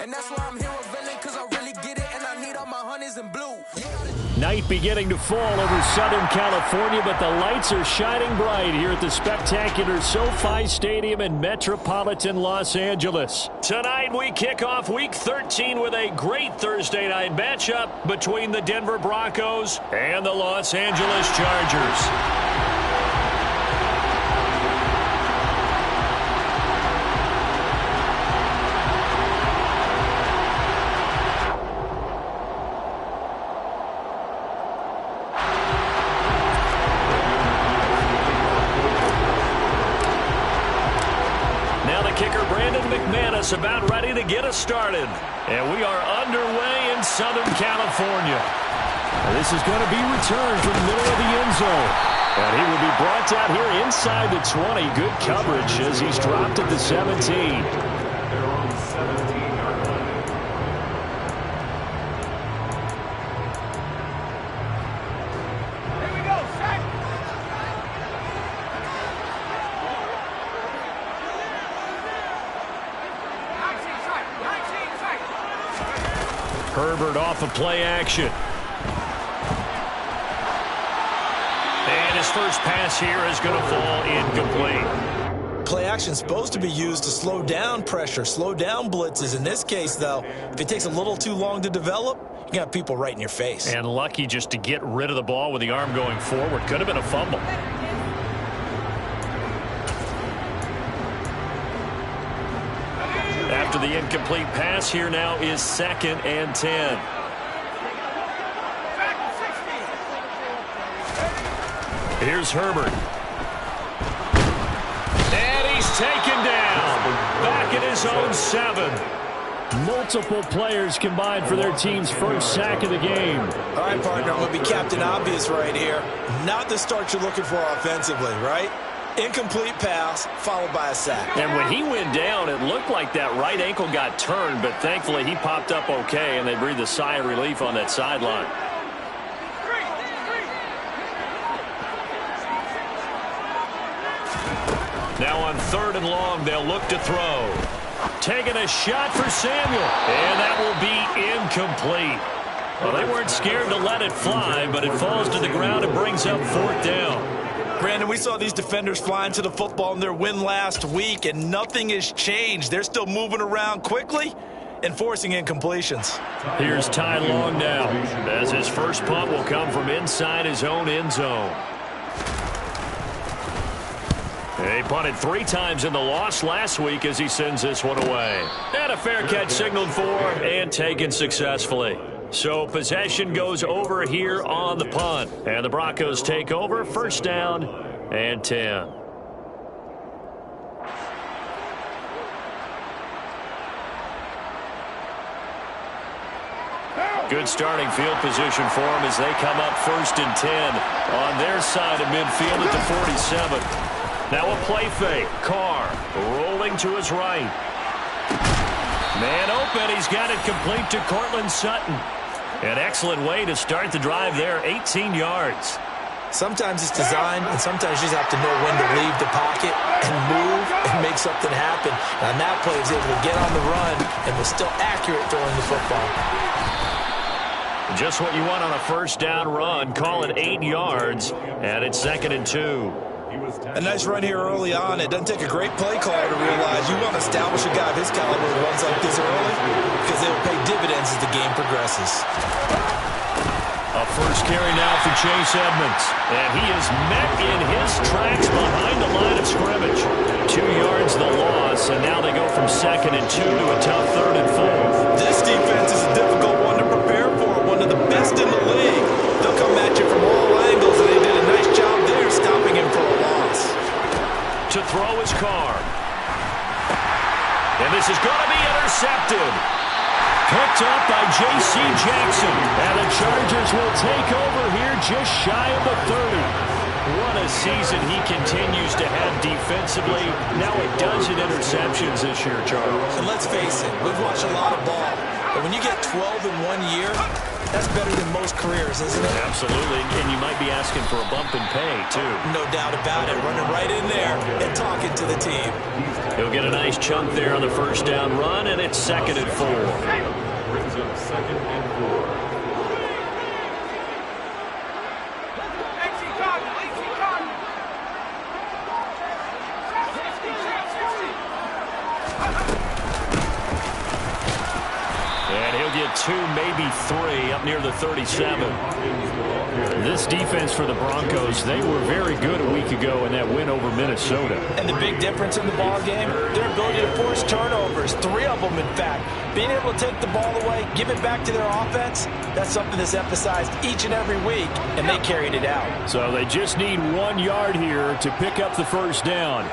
And that's why I'm here with villain, because I really get it, and I need all my honeys in blue. Night beginning to fall over Southern California, but the lights are shining bright here at the spectacular SoFi Stadium in metropolitan Los Angeles. Tonight we kick off Week 13 with a great Thursday night matchup between the Denver Broncos and the Los Angeles Chargers. About ready to get us started. And we are underway in Southern California. This is going to be returned from the middle of the end zone. And he will be brought down here inside the 20. Good coverage as he's dropped at the 17. Herbert off of play action. And his first pass here is going to fall incomplete. Play action is supposed to be used to slow down pressure, slow down blitzes. In this case, though, if it takes a little too long to develop, you got people right in your face. And lucky just to get rid of the ball with the arm going forward. Could have been a fumble. After the incomplete pass, here now is 2nd and 10. Here's Herbert. And he's taken down. Back at his own 7. Multiple players combined for their team's first sack of the game. All right, partner, I'm going to be Captain Obvious right here. Not the start you're looking for offensively, right? Incomplete pass, followed by a sack. And when he went down, it looked like that right ankle got turned, but thankfully he popped up okay, and they breathed a sigh of relief on that sideline. Now on 3rd and long, they'll look to throw. Taking a shot for Samuel, and that will be incomplete. Well, they weren't scared to let it fly, but it falls to the ground and brings up 4th down. Brandon, we saw these defenders flying to the football in their win last week, and nothing has changed. They're still moving around quickly and forcing incompletions. Here's Ty Long now, as his first punt will come from inside his own end zone. He punted 3 times in the loss last week as he sends this one away. And a fair catch signaled for and taken successfully. So possession goes over here on the punt. And the Broncos take over, 1st down and 10. Good starting field position for them as they come up 1st and 10 on their side of midfield at the 47. Now a play fake. Carr rolling to his right. Man open. He's got it complete to Cortland Sutton. An excellent way to start the drive there, 18 yards. Sometimes it's designed, and sometimes you just have to know when to leave the pocket and move and make something happen. And on that play, he was able to get on the run and was still accurate throwing the football. Just what you want on a 1st down run. Call it 8 yards, and it's 2nd and 2. A nice run here early on. It doesn't take a great play caller to realize you want to establish a guy of his caliber who runs like this early because they will pay dividends as the game progresses. A first carry now for Chase Edmonds. And he is met in his tracks behind the line of scrimmage. 2 yards the loss, and now they go from 2nd and 2 to a tough 3rd and 4. This defense is a difficult one to prepare for, one of the best in the league. They'll come at you from all angles, and they did a nice job there stopping him for a loss. To throw his Carr. And this is going to be intercepted. Picked up by J.C. Jackson. And the Chargers will take over here just shy of the 30. What a season he continues to have defensively. Now a dozen interceptions this year, Charles. And let's face it, we've watched a lot of ball. But when you get 12 in 1 year, that's better than most careers, isn't it? Absolutely, and you might be asking for a bump in pay, too. No doubt about it, running right in there and talking to the team. He'll get a nice chunk there on the first down run, and it's 2nd and 4. Brings up 2nd and 4. And he'll get 2, maybe 3 up near the 37. This defense for the Broncos, they were very good a week ago in that win over Minnesota. And the big difference in the ball game, their ability to force turnovers, 3 of them in fact. Being able to take the ball away, give it back to their offense, that's something that's emphasized each and every week, and they carried it out. So they just need 1 yard here to pick up the first down.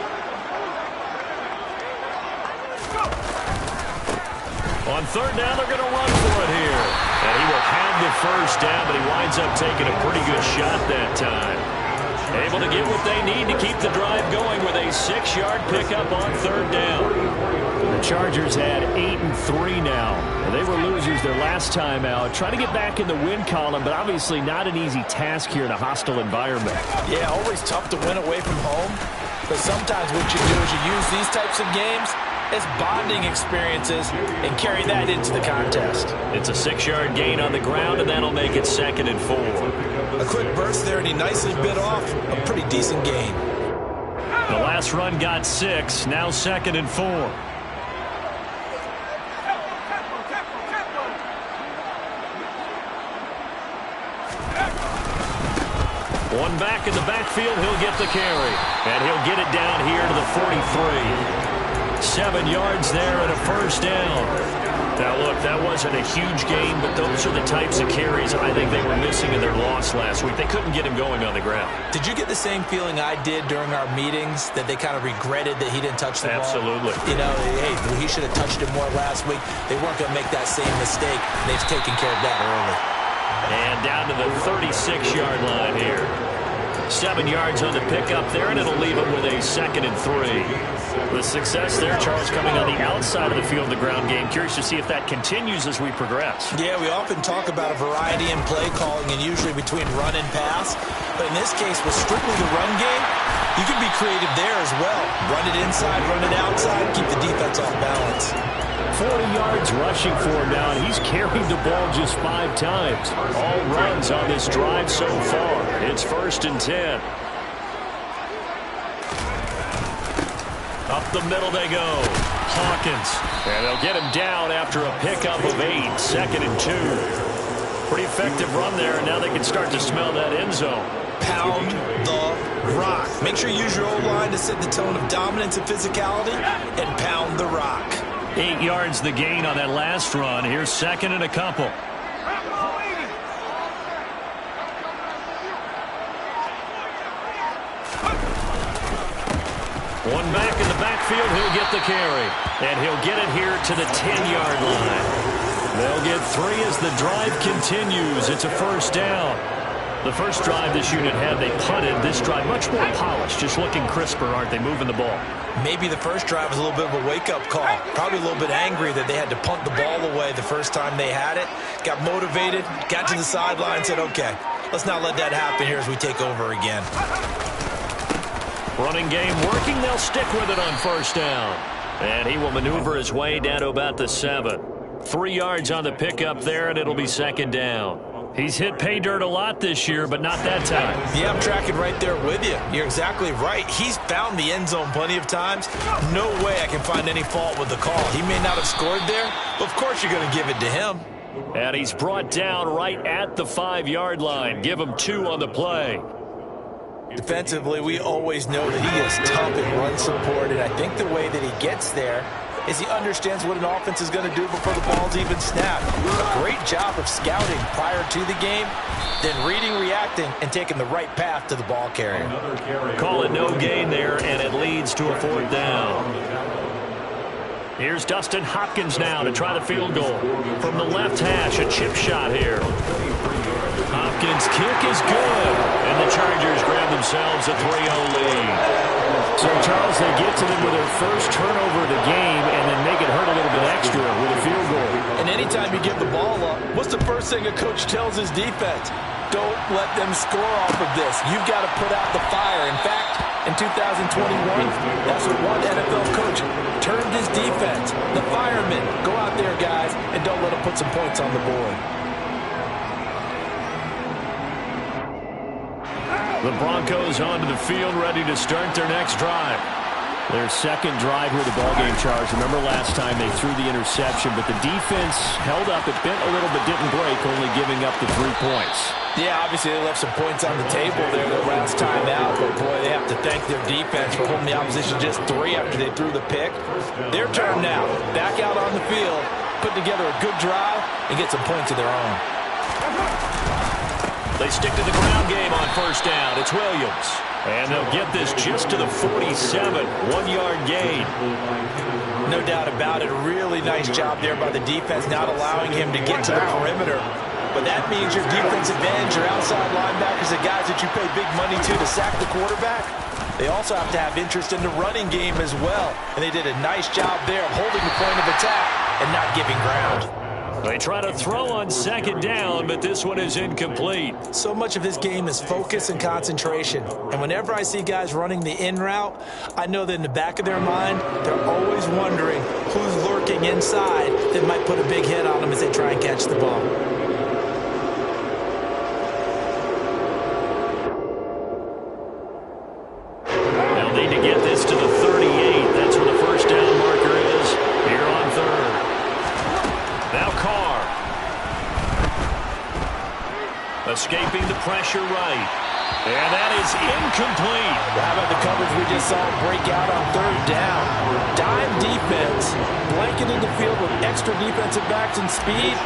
On 3rd down, they're going to run for it here. And he will have the first down, but he winds up taking a pretty good shot that time. Able to get what they need to keep the drive going with a 6-yard pickup on 3rd down. The Chargers had 8 and 3 now. And they were losers their last time out. Trying to get back in the win column, but obviously not an easy task here in a hostile environment. Yeah, always tough to win away from home. But sometimes what you do is you use these types of games as bonding experiences and carry that into the contest. It's a 6-yard gain on the ground, and that'll make it 2nd and 4. A quick burst there, and he nicely bit off a pretty decent gain. The last run got 6, now 2nd and 4. One back in the backfield, he'll get the carry. And he'll get it down here to the 43. 7 yards there and a first down. Now, look, that wasn't a huge gain, but those are the types of carries I think they were missing in their loss last week. They couldn't get him going on the ground. Did you get the same feeling I did during our meetings, that they kind of regretted that he didn't touch the ball? Absolutely. You know, hey, he should have touched it more last week. They weren't going to make that same mistake. They've taken care of that early. And down to the 36-yard line here. 7 yards on the pickup there, and it'll leave him with a 2nd and 3. The success there, Charles, coming on the outside of the field, the ground game. Curious to see if that continues as we progress. Yeah, we often talk about a variety in play calling, and usually between run and pass. But in this case, with strictly the run game, you can be creative there as well. Run it inside, run it outside, keep the defense off balance. 40 yards rushing for him now, and he's carried the ball just 5 times. All runs on this drive so far. It's 1st and 10. Up the middle they go. Hawkins. And they'll get him down after a pickup of 8. 2nd and 2. Pretty effective run there, and now they can start to smell that end zone. Pound the rock. Make sure you use your O-line to set the tone of dominance and physicality, and pound the rock. 8 yards the gain on that last run. Here's 2nd and a couple. One back in the backfield, he'll get the carry. And he'll get it here to the 10-yard line. They'll get 3 as the drive continues. It's a first down. The first drive this unit had, they punted. This drive much more polished, just looking crisper, aren't they, moving the ball? Maybe the first drive was a little bit of a wake-up call. Probably a little bit angry that they had to punt the ball away the first time they had it. Got motivated, got to the sideline, said, okay, let's not let that happen here as we take over again. Running game working. They'll stick with it on first down. And he will maneuver his way down to about the 7. 3 yards on the pickup there, and it'll be 2nd down. He's hit pay dirt a lot this year, but not that time. Yeah, I'm tracking right there with you. You're exactly right. He's found the end zone plenty of times. No way I can find any fault with the call. He may not have scored there, but of course you're going to give it to him. And he's brought down right at the 5-yard line. Give him 2 on the play. Defensively, we always know that he is tough in run support, and I think the way that he gets there is he understands what an offense is going to do before the ball's even snapped. A great job of scouting prior to the game, then reading, reacting, and taking the right path to the ball carrier. Call it no gain there, and it leads to a 4th down. Here's Dustin Hopkins now to try the field goal. From the left hash, a chip shot here. Hopkins' kick is good, and the Chargers grab themselves a 3-0 lead. So, Charles, they get to them with their first turnover of the game and then make it hurt a little bit extra with a field goal. And anytime you give the ball up, what's the first thing a coach tells his defense? Don't let them score off of this. You've got to put out the fire. In fact, In 2021, that's what one NFL coach termed his defense. The firemen. Go out there, guys, and don't let them put some points on the board. The Broncos onto the field, ready to start their next drive. Their second drive with the ballgame charge. Remember last time they threw the interception, but the defense held up. It bent a little but didn't break, only giving up the 3 points. Yeah, obviously they left some points on the table there their last time out, but boy, they have to thank their defense for holding the opposition just 3 after they threw the pick. Their turn now. Back out on the field, put together a good drive, and get some points of their own. They stick to the ground game on first down. It's Williams. And they'll get this just to the 47, 1-yard gain. No doubt about it. A really nice job there by the defense, not allowing him to get to the perimeter. But that means your defensive ends, your outside linebackers, the guys that you pay big money to sack the quarterback, they also have to have interest in the running game as well. And they did a nice job there of holding the point of attack and not giving ground. They try to throw on second down, but this one is incomplete. So much of this game is focus and concentration. And whenever I see guys running the in route, I know that in the back of their mind, they're always wondering who's lurking inside that might put a big hit on them as they try and catch the ball. They'll need to get this to the 38. That's where the first down marker is here on third. Now Carr. Escaping the pressure right. And that is incomplete. How about the coverage we just saw break out on third down? Dime defense, blanketed the field with extra defensive backs and speed,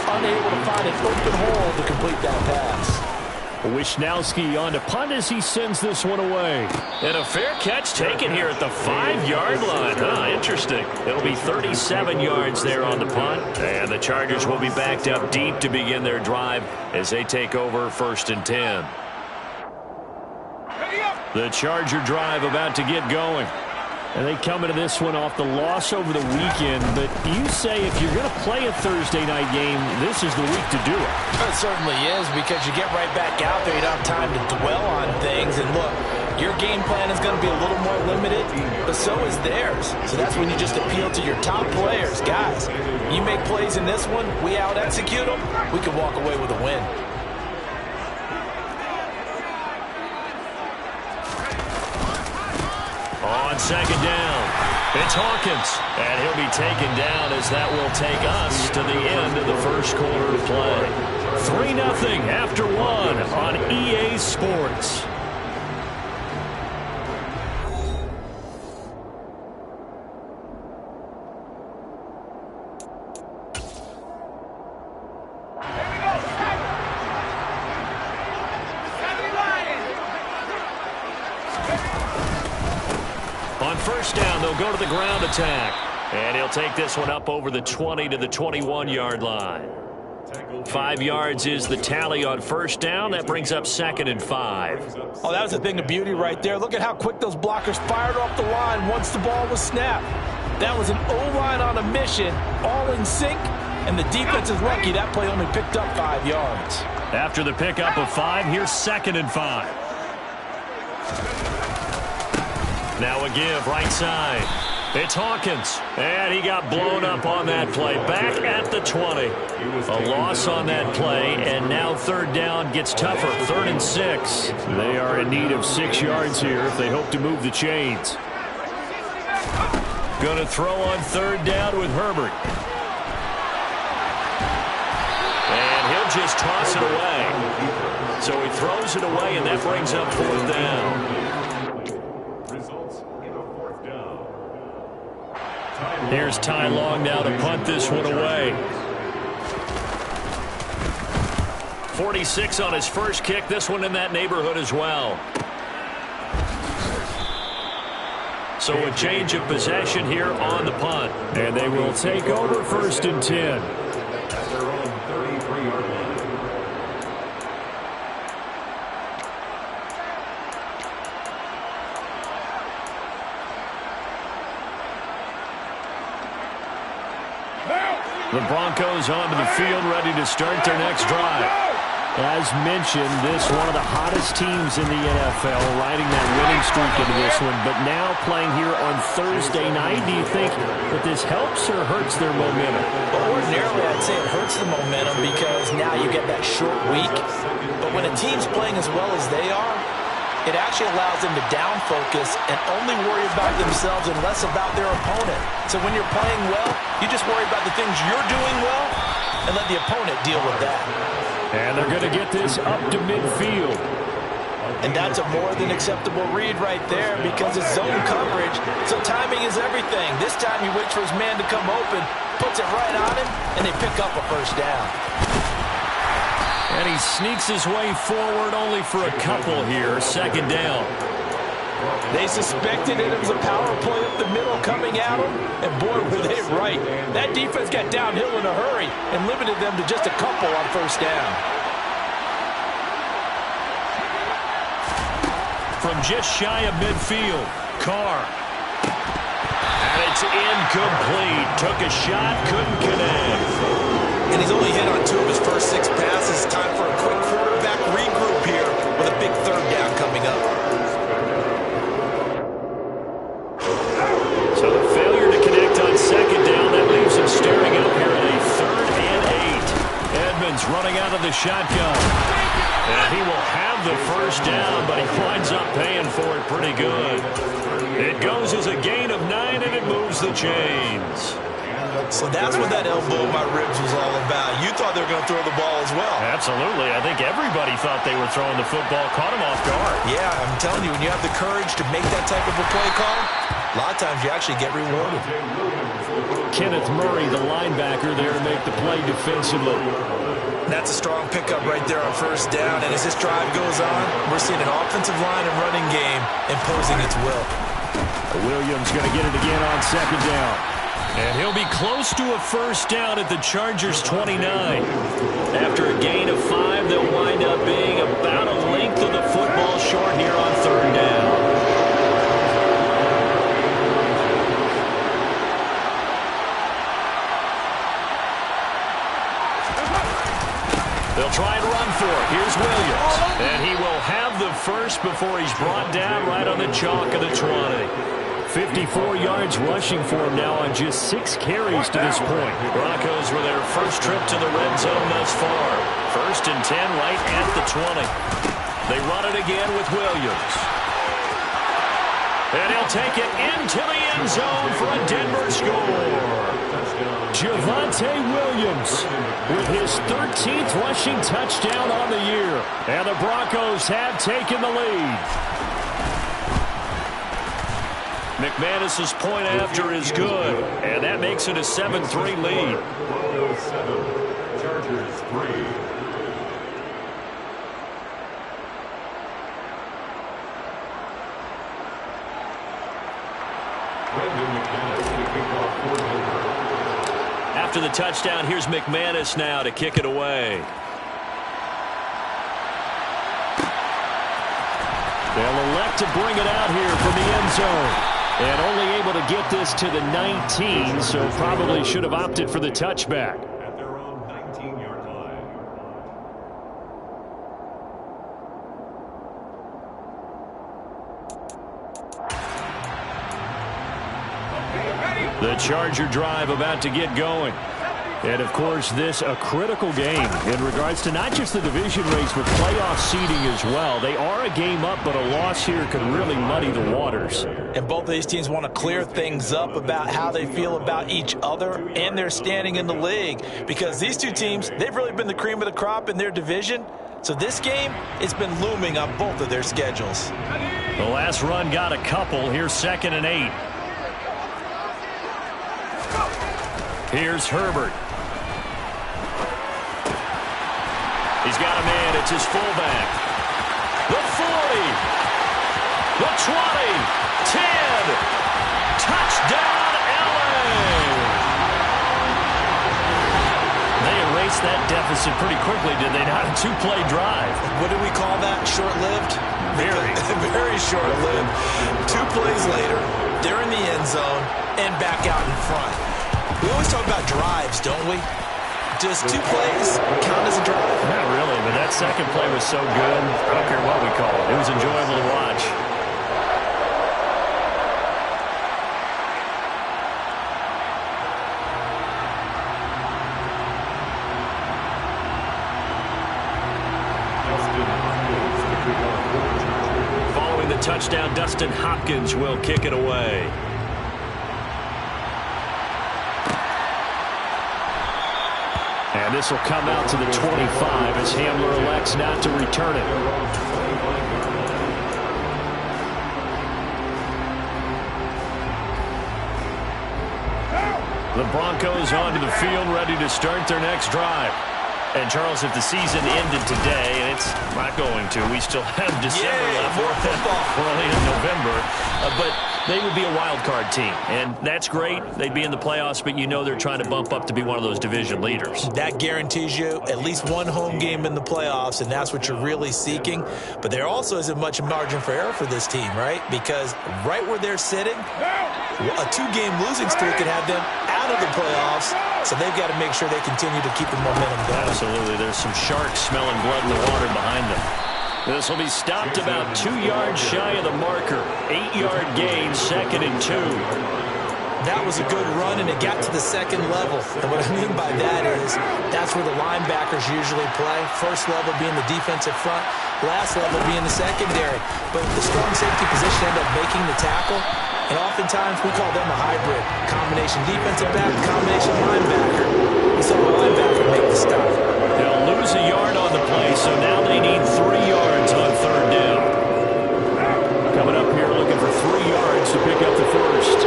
unable to find an open hole to complete that pass. Wisnowski on to punt as he sends this one away. And a fair catch taken here at the 5-yard line. Interesting. It'll be 37 yards there on the punt. And the Chargers will be backed up deep to begin their drive as they take over 1st and 10. The Charger drive about to get going. And they come into this one off the loss over the weekend. But you say if you're going to play a Thursday night game, this is the week to do it. It certainly is, because you get right back out there. You don't have time to dwell on things. And look, your game plan is going to be a little more limited, but so is theirs. So that's when you just appeal to your top players. Guys, you make plays in this one, we out-execute them, we can walk away with a win. On second down, it's Hawkins. And he'll be taken down as that will take us to the end of the first quarter of play. 3-0 after 1 on EA Sports. On first down, they'll go to the ground attack. And he'll take this one up over the 20 to the 21-yard line. 5 yards is the tally on first down. That brings up 2nd and 5. Oh, that was a thing of beauty right there. Look at how quick those blockers fired off the line once the ball was snapped. That was an O-line on a mission, all in sync, and the defense is lucky that play only picked up 5 yards. After the pickup of 5, here's 2nd and 5. Now a give right side. It's Hawkins. And he got blown up on that play. Back at the 20. A loss on that play. And now third down gets tougher. 3rd and 6. They are in need of 6 yards here if they hope to move the chains. Going to throw on third down with Herbert. And he'll just toss it away. So he throws it away, and that brings up 4th down. Here's Ty Long now to punt this one away. 46 on his first kick. This one in that neighborhood as well. So a change of possession here on the punt. And they will take over 1st and 10. The Broncos onto the field, ready to start their next drive. As mentioned, this one of the hottest teams in the NFL, riding that winning streak into this one, but now playing here on Thursday night. Do you think that this helps or hurts their momentum? Well, ordinarily, I'd say it hurts the momentum because now you get that short week. But when a team's playing as well as they are, it actually allows them to down focus and only worry about themselves and less about their opponent. So when you're playing well, you just worry about the things you're doing well and let the opponent deal with that. And they're going to get this up to midfield. And that's a more than acceptable read right there because it's zone coverage, so timing is everything. This time he waits for his man to come open, puts it right on him, and they pick up a first down. And he sneaks his way forward only for a couple here. Second down. They suspected it was a power play up the middle coming at them, and boy, were they right. That defense got downhill in a hurry and limited them to just a couple on first down. From just shy of midfield, Carr. And it's incomplete. Took a shot, couldn't connect. And he's only hit on 2 of his first 6 passes. Time for a quick quarterback regroup here with a big third down coming up. So the failure to connect on second down, that leaves him staring up here at a 3rd and 8. Edmonds running out of the shotgun. And he will have the first down, but he winds up paying for it pretty good. It goes as a gain of 9, and it moves the chains. So that's what that elbow in my ribs was all about. You thought they were going to throw the ball as well. Absolutely. I think everybody thought they were throwing the football, caught him off guard. Yeah, I'm telling you, when you have the courage to make that type of a play call, a lot of times you actually get rewarded. Kenneth Murray, the linebacker, there to make the play defensively. That's a strong pickup right there on first down. And as this drive goes on, we're seeing an offensive line and running game imposing its will. Williams going to get it again on second down. And he'll be close to a first down at the Chargers' 29. After a gain of 5, they'll wind up being about a length of the football short here on third down. They'll try and run for it. Here's Williams. And he will have the first before he's brought down right on the chalk of the 20. 54 yards rushing for him now on just 6 carries to this point. Broncos were their first trip to the red zone thus far. 1st and 10 right at the 20. They run it again with Williams. And he'll take it into the end zone for a Denver score. Javonte Williams with his 13th rushing touchdown on the year. And the Broncos have taken the lead. McManus's point after is good, and that makes it a 7-3 lead. Broncos 7, Chargers 3. After the touchdown, here's McManus now to kick it away. They'll elect to bring it out here from the end zone. And only able to get this to the 19, so probably should have opted for the touchback. At their own 19-yard line. The Charger drive about to get going. And, of course, this a critical game in regards to not just the division race, but playoff seeding as well. They are a game up, but a loss here could really muddy the waters. And both of these teams want to clear things up about how they feel about each other and their standing in the league. Because these two teams, they've really been the cream of the crop in their division. So this game, it's been looming on both of their schedules. The last run got a couple. Here's 2nd and 8. Here's Herbert. He's got a man. It's his fullback. The 40. The 20. 10. Touchdown, LA. They erased that deficit pretty quickly, did they not? A 2-play drive. What do we call that? Short-lived? Very. Very short-lived. 2 plays later, they're in the end zone and back out in front. We always talk about drives, don't we? Does 2 plays count as a drive? Not really, but that second play was so good. I don't care what we call it. It was enjoyable to watch. Following the touchdown, Dustin Hopkins will kick it away. And this will come out to the 25 as Hamler elects not to return it. The Broncos onto the field, ready to start their next drive. And, Charles, if the season ended today, and it's not going to, we still have December left. More football. We're only in November. But they would be a wild card team, and that's great. They'd be in the playoffs, but you know they're trying to bump up to be one of those division leaders. That guarantees you at least one home game in the playoffs, and that's what you're really seeking. But there also isn't much margin for error for this team, right? Because right where they're sitting, a 2-game losing streak could have them out of the playoffs, so they've got to make sure they continue to keep the momentum going. Absolutely. There's some sharks smelling blood in the water behind them. This will be stopped about 2 yards shy of the marker. 8-yard gain, 2nd and 2. That was a good run, and it got to the second level. And what I mean by that is that's where the linebackers usually play. First level being the defensive front, last level being the secondary. But the strong safety position ended up making the tackle, and oftentimes we call them a hybrid. Combination defensive back, combination linebacker. We saw the linebacker make the stop. They'll lose a yard on the play, so now they need 3 yards on 3rd down. Coming up here looking for 3 yards to pick up the first.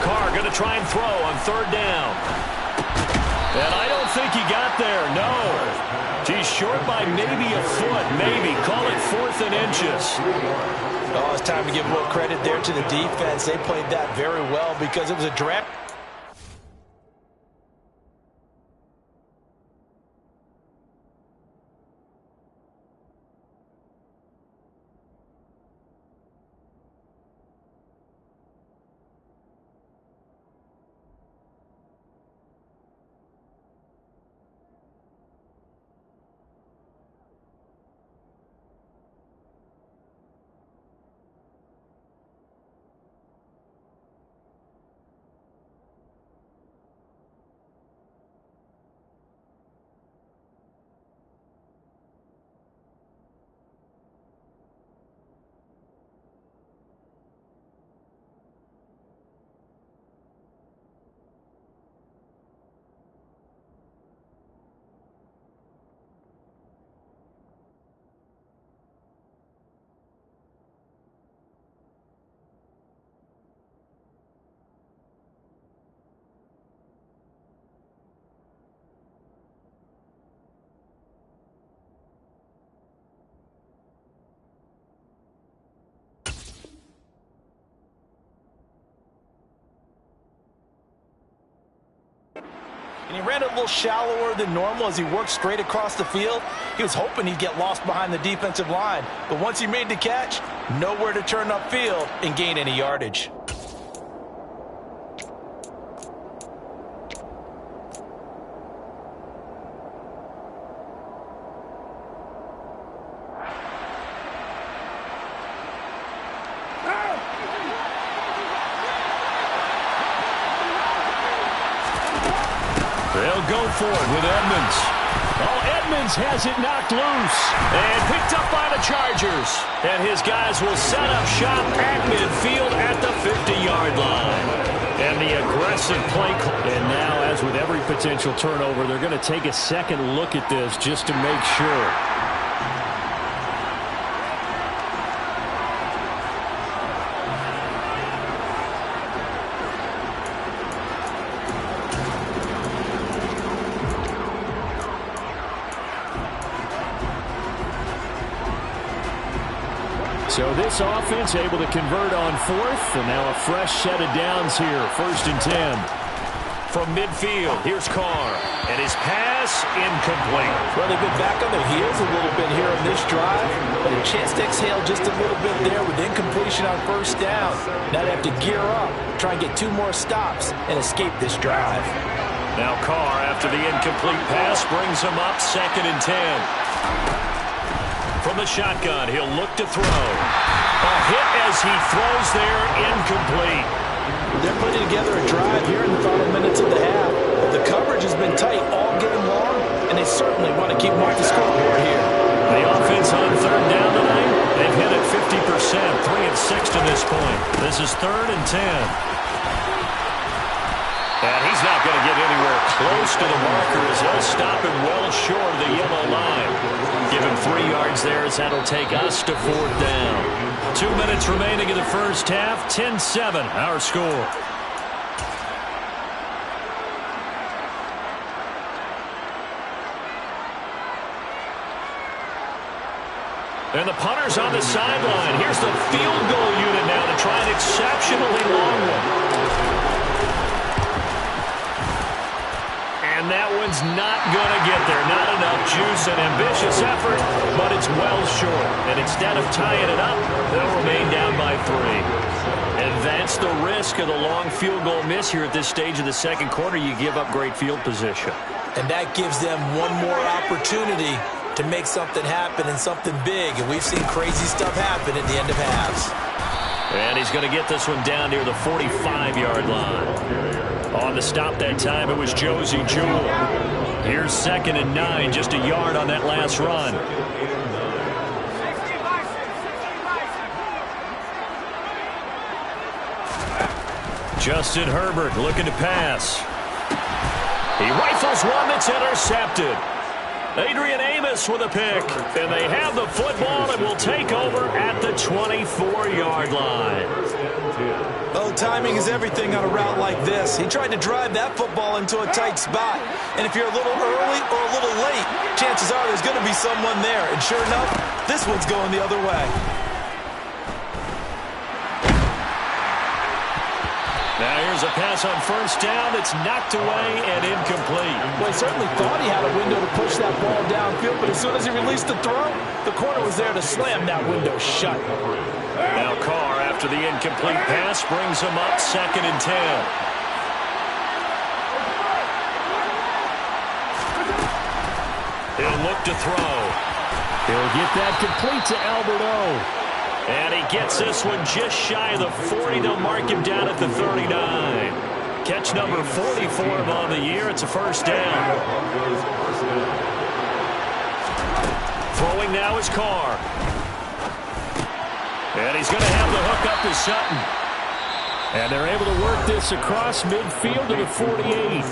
Carr going to try and throw on 3rd down. And I don't think he got there, no. He's short by maybe a foot, maybe. Call it 4th and inches. Oh, it's time to give a little credit there to the defense. They played that very well because it was a direct. And he ran a little shallower than normal as he worked straight across the field. He was hoping he'd get lost behind the defensive line. But once he made the catch, nowhere to turn upfield and gain any yardage. They'll go for it with Edmonds. Oh, Edmonds has it knocked loose and picked up by the Chargers. And his guys will set up shop at midfield at the 50-yard line. And the aggressive play. And now, as with every potential turnover, they're going to take a second look at this just to make sure. So this offense able to convert on 4th, and now a fresh set of downs here, 1st and 10. from midfield. Here's Carr, and his pass incomplete. Well, they've been back on their heels a little bit here on this drive, but a chance to exhale just a little bit there with incompletion on first down. Now they have to gear up, try and get 2 more stops, and escape this drive. Now Carr, after the incomplete pass, brings him up 2nd and 10. From the shotgun, he'll look to throw. A hit as he throws there, incomplete. They're putting together a drive here in the final minutes of the half. The coverage has been tight all game long, and they certainly want to keep them off the scoreboard here. The offense on 3rd down tonight, they've hit it 50%, 3 and 6 to this point. This is 3rd and 10. And he's not going to get anywhere close to the marker as they'll stop him well short of the yellow line. Give him 3 yards there as that'll take us to 4th down. 2 minutes remaining in the first half, 10-7 our score. And the punter's on the sideline. Here's the field goal unit now to try an exceptionally long one. And that one's not going to get there. Not enough juice, an ambitious effort, but it's well short. And instead of tying it up, they'll remain down by 3. And that's the risk of the long field goal miss here at this stage of the second quarter. You give up great field position. And that gives them one more opportunity to make something happen and something big. And we've seen crazy stuff happen at the end of halves. And he's going to get this one down near the 45-yard line. On the stop that time, it was Josie Jewell. Here's 2nd and 9, just a yard on that last run. Justin Herbert looking to pass. He rifles one that's intercepted. Adrian Amos with a pick, and they have the football and will take over at the 24-yard line. Oh, timing is everything on a route like this. He tried to drive that football into a tight spot, and if you're a little early or a little late, chances are there's going to be someone there, and sure enough, this one's going the other way. Now here's a pass on first down that's knocked away and incomplete. Well, he certainly thought he had a window to push that ball downfield, but as soon as he released the throw, the corner was there to slam that window shut. Now Carr, after the incomplete pass, brings him up 2nd and 10. He'll look to throw. He'll get that complete to Alberto. And he gets this one just shy of the 40. They'll mark him down at the 39. Catch number 44 on the year. It's a first down. Throwing now is Carr. And he's going to have the hook up to Sutton. And they're able to work this across midfield to the 48.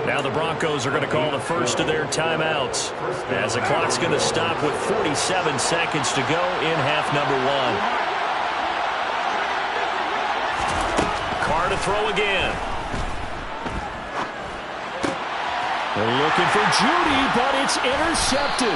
Now the Broncos are going to call the first of their timeouts, as the clock's going to stop with 47 seconds to go in half number 1. Carr to throw again. They're looking for Judy, but it's intercepted.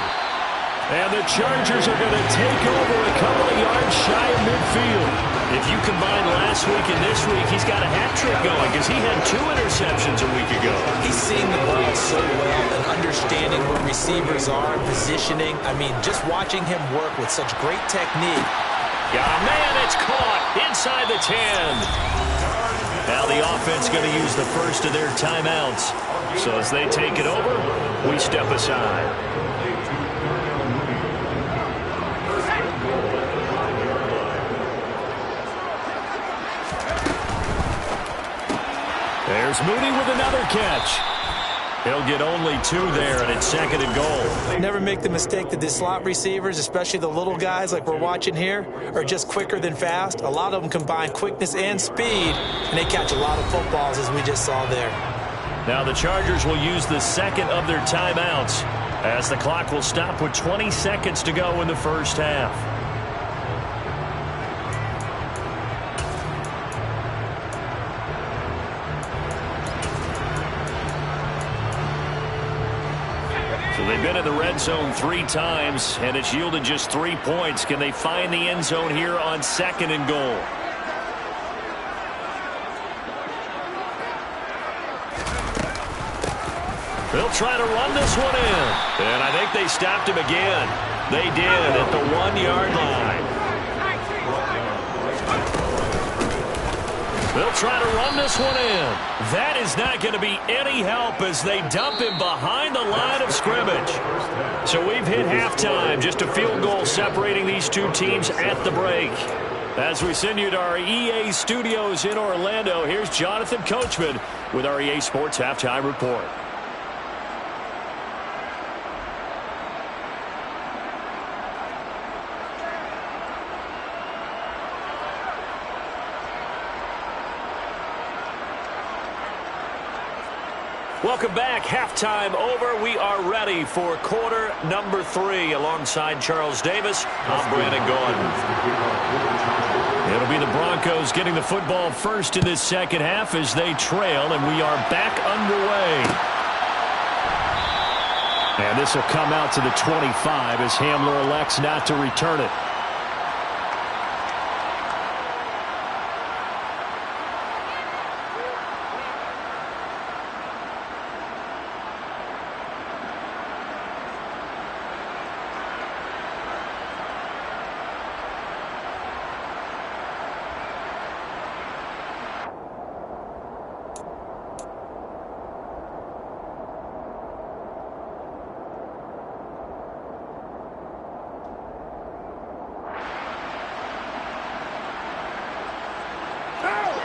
And the Chargers are going to take over a couple of yards shy of midfield. If you combine last week and this week, he's got a hat trick going because he had 2 interceptions a week ago. He's seeing the ball so well and understanding where receivers are and positioning. I mean, just watching him work with such great technique. Yeah, man, it's caught inside the 10. Now the offense going to use the first of their timeouts. So as they take it over, we step aside. There's Mooney with another catch. He'll get only 2 there, and it's 2nd and goal. Never make the mistake that the slot receivers, especially the little guys like we're watching here, are just quicker than fast. A lot of them combine quickness and speed, and they catch a lot of footballs, as we just saw there. Now the Chargers will use the second of their timeouts, as the clock will stop with 20 seconds to go in the first half. They've been in the red zone 3 times, and it's yielded just 3 points. Can they find the end zone here on 2nd and goal? They'll try to run this one in. And I think they stopped him again. They did at the 1-yard line. They'll try to run this one in. That is not going to be any help as they dump him behind the line of scrimmage. So we've hit halftime. Just a field goal separating these two teams at the break. As we send you to our EA studios in Orlando, here's Jonathan Coachman with our EA Sports Halftime Report. Welcome back. Halftime over. We are ready for quarter number 3 alongside Charles Davis. I'm Brandon Gordon. It'll be the Broncos getting the football first in this second half as they trail, and we are back underway. And this will come out to the 25 as Hamler elects not to return it.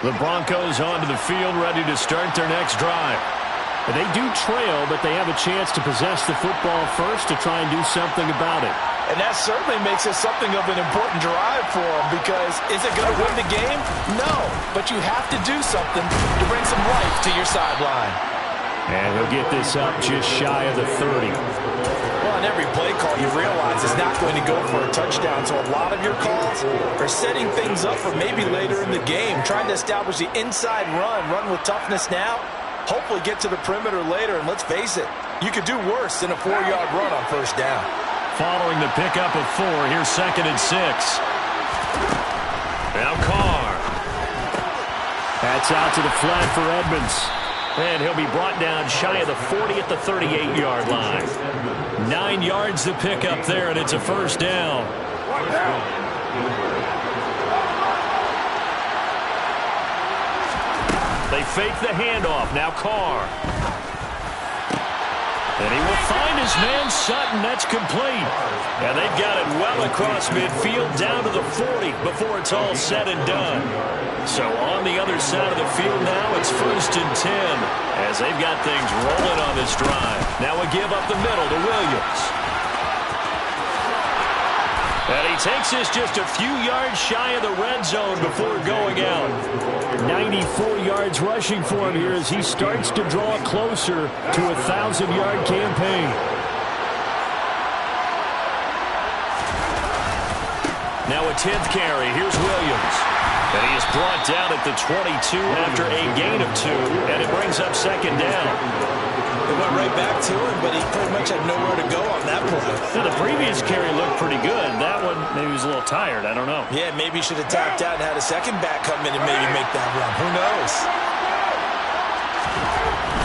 The Broncos onto the field, ready to start their next drive. They do trail, but they have a chance to possess the football first to try and do something about it. And that certainly makes it something of an important drive for them, because is it going to win the game? No, but you have to do something to bring some life to your sideline. And he'll get this up just shy of the 30. Well, on every play call, you realize it's not going to go for a touchdown, so a lot of your calls are setting things up for maybe later in the game, trying to establish the inside run with toughness now, hopefully get to the perimeter later, and let's face it, you could do worse than a 4-yard run on first down. Following the pickup of 4, here's 2nd and 6. Now Carr. That's out to the flat for Edmonds. And he'll be brought down shy of the 40 at the 38-yard line. 9 yards to pick up there, and it's a first down. They fake the handoff. Now Carr. And he will find his man Sutton. That's complete. And they've got it well across midfield down to the 40 before it's all said and done. So on the other side of the field now, it's 1st and 10 as they've got things rolling on this drive. Now a give up the middle to Williams. And he takes this just a few yards shy of the red zone before going out. 94 yards rushing for him here as he starts to draw closer to a 1,000-yard campaign. Now a 10th carry. Here's Williams. And he is brought down at the 22 after a gain of 2, and it brings up 2nd down. They went right back to him, but he pretty much had nowhere to go on that play. Now, the previous carry looked pretty good. That one, maybe he was a little tired. I don't know. Yeah, maybe he should have tapped out and had a second back come in and maybe make that run. Who knows?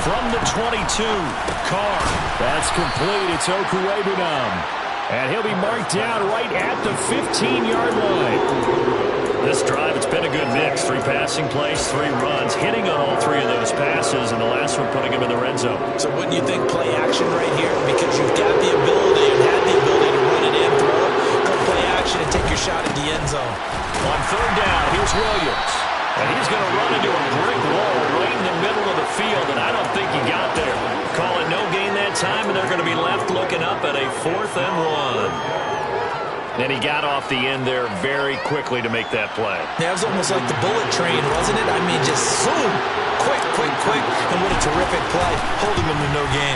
From the 22, Carr. That's complete. It's Okuwebunam. And he'll be marked down right at the 15-yard line. This drive, it's been a good mix. 3 passing plays, 3 runs, hitting on all 3 of those passes, and the last one putting him in the red zone. So wouldn't you think play action right here? Because you've got the ability and had the ability to run it in, throw it, go play action and take your shot at the end zone. On 3rd down, here's Williams. And he's going to run into a brick wall right in the middle of the field, and I don't think he got there. Call it no gain that time, and they're going to be left looking up at a 4th and 1. And he got off the end there very quickly to make that play. Yeah, it was almost like the bullet train, wasn't it? I mean, just zoom, quick, and what a terrific play, holding him to no gain.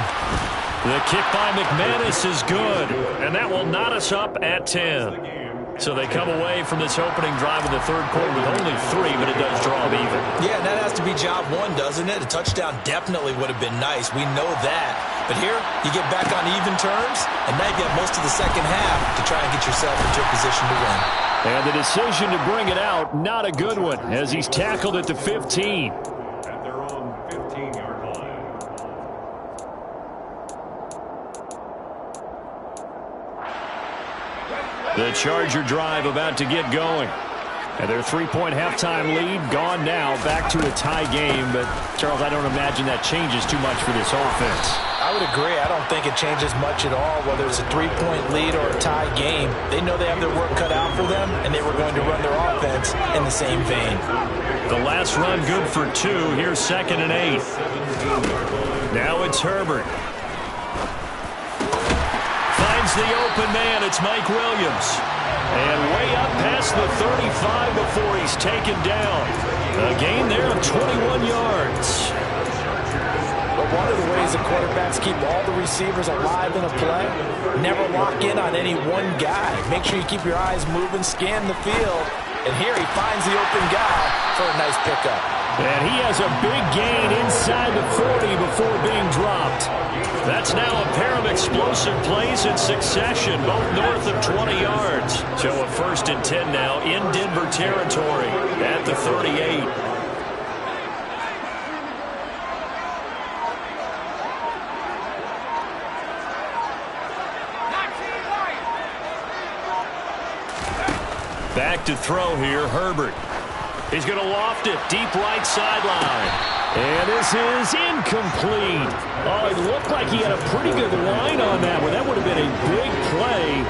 The kick by McManus is good, and that will knot us up at 10. So they come away from this opening drive in the 3rd quarter with only 3, but it does draw them even. Yeah, that has to be job 1, doesn't it? A touchdown definitely would have been nice. We know that. But here, you get back on even terms, and now you got most of the second half to try and get yourself into a position to win. And the decision to bring it out, not a good one, as he's tackled at the 15. At their own 15-yard line. The Charger drive about to get going. And their 3-point halftime lead gone now, back to a tie game. But, Charles, I don't imagine that changes too much for this offense. I would agree. I don't think it changes much at all, whether it's a 3-point lead or a tie game. They know they have their work cut out for them, and they were going to run their offense in the same vein. The last run good for 2. Here's 2nd and 8. Now it's Herbert. Finds the open man. It's Mike Williams. And way up past the 35 before he's taken down. A gain there of 21 yards. But one of the ways the quarterbacks keep all the receivers alive in a play, never lock in on any one guy. Make sure you keep your eyes moving, scan the field. And here he finds the open guy for a nice pickup. And he has a big gain inside the 40 before being dropped. That's now a pair of explosive plays in succession, both north of 20 yards. So a 1st and 10 now in Denver territory at the 38. Back to throw here, Herbert. He's going to loft it, deep right sideline. And this is incomplete. Oh, it looked like he had a pretty good line on that one. That would have been a big play,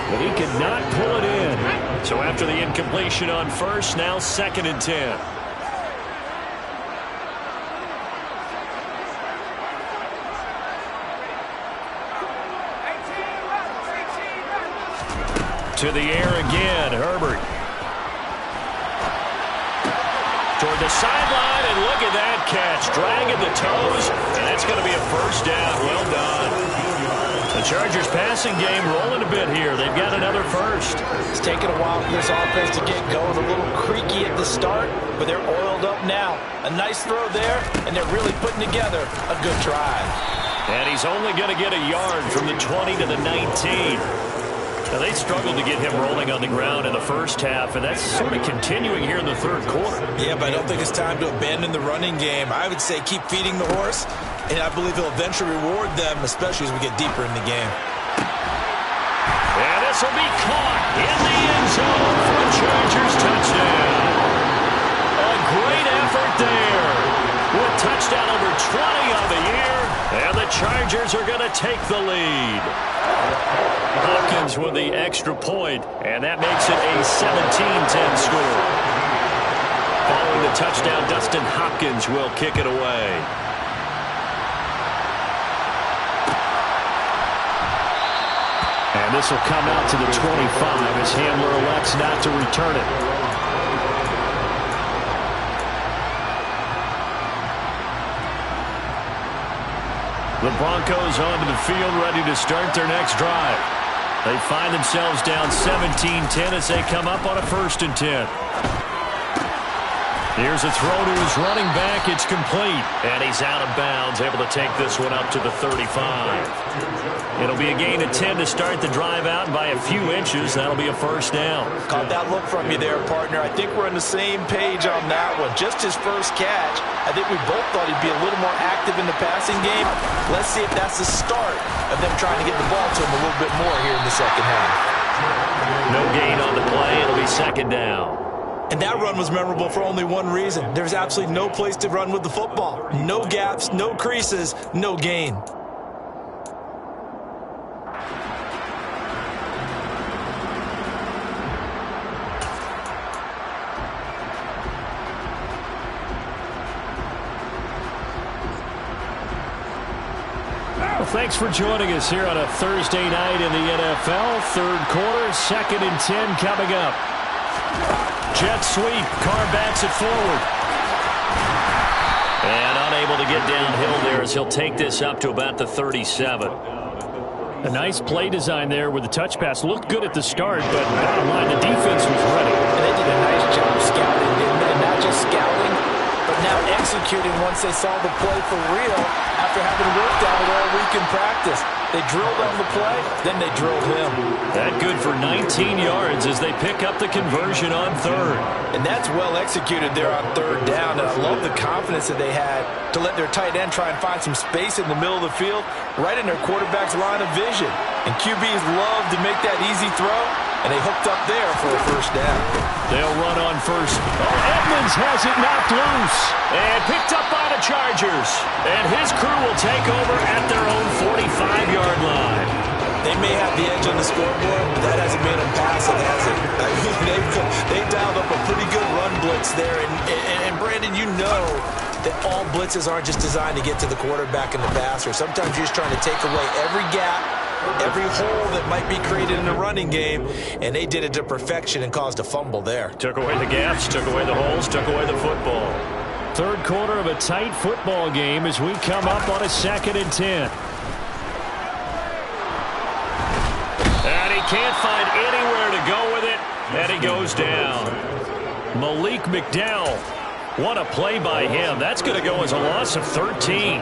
but he could not pull it in. So after the incompletion on 1st, now 2nd and 10. To the air again, Herbert. Toward the sideline, and look at that catch. Dragging the toes, and that's going to be a 1st down. Well done. The Chargers passing game rolling a bit here. They've got another 1st. It's taken a while for this offense to get going. A little creaky at the start, but they're oiled up now. A nice throw there, and they're really putting together a good drive. And he's only going to get a yard from the 20 to the 19. Now, they struggled to get him rolling on the ground in the 1st half, and that's sort of continuing here in the 3rd quarter. Yeah, but I don't think it's time to abandon the running game. I would say keep feeding the horse, and I believe he'll eventually reward them, especially as we get deeper in the game. And this will be caught in the end zone for a Chargers touchdown. A great effort there. With touchdown over 20 on the year, and the Chargers are going to take the lead. Hopkins with the extra point, and that makes it a 17-10 score. Following the touchdown, Dustin Hopkins will kick it away. And this will come out to the 25 as Handler elects not to return it. The Broncos onto the field, ready to start their next drive. They find themselves down 17-10 as they come up on a 1st and 10. Here's a throw to his running back. It's complete. And he's out of bounds, able to take this one up to the 35. It'll be a gain of 10 to start the drive out, and by a few inches, that'll be a 1st down. Caught that look from you there, partner. I think we're on the same page on that one. Just his 1st catch. I think we both thought he'd be a little more active in the passing game. Let's see if that's the start of them trying to get the ball to him a little bit more here in the 2nd half. No gain on the play. It'll be 2nd down. And that run was memorable for only one reason. There's absolutely no place to run with the football. No gaps, no creases, no gain. Well, thanks for joining us here on a Thursday night in the NFL. 3rd quarter, 2nd and 10 coming up. Jet sweep. Carr bats it forward. And unable to get downhill there as he'll take this up to about the 37. A nice play design there with the touch pass. Looked good at the start, but bottom line, the defense was ready. And they did a nice job scouting, didn't they? Not just scouting, but now executing once they saw the play for real after having worked on it all week in practice. They drilled on the play, then they drilled him. That good for 19 yards as they pick up the conversion on 3rd. And that's well executed there on 3rd down. And I love the confidence that they had to let their tight end try and find some space in the middle of the field, right in their quarterback's line of vision. And QBs love to make that easy throw. and they hooked up there for a first down. They'll run on first. Oh, Edmonds has it knocked loose and picked up by the Chargers. And his crew will take over at their own 45-yard line. They may have the edge on the scoreboard, but that hasn't made them pass it, has it? I mean, they've dialed up a pretty good run blitz there. And Brandon, you know that all blitzes aren't just designed to get to the quarterback in the passer. Sometimes you're just trying to take away every gap, every hole that might be created in the running game, and they did it to perfection and caused a fumble there. Took away the gaps, took away the holes, took away the football. Third quarter of a tight football game as we come up on a 2nd and 10. And he can't find anywhere to go with it, and he goes down. Malik McDowell. What a play by him. That's going to go as a loss of 13.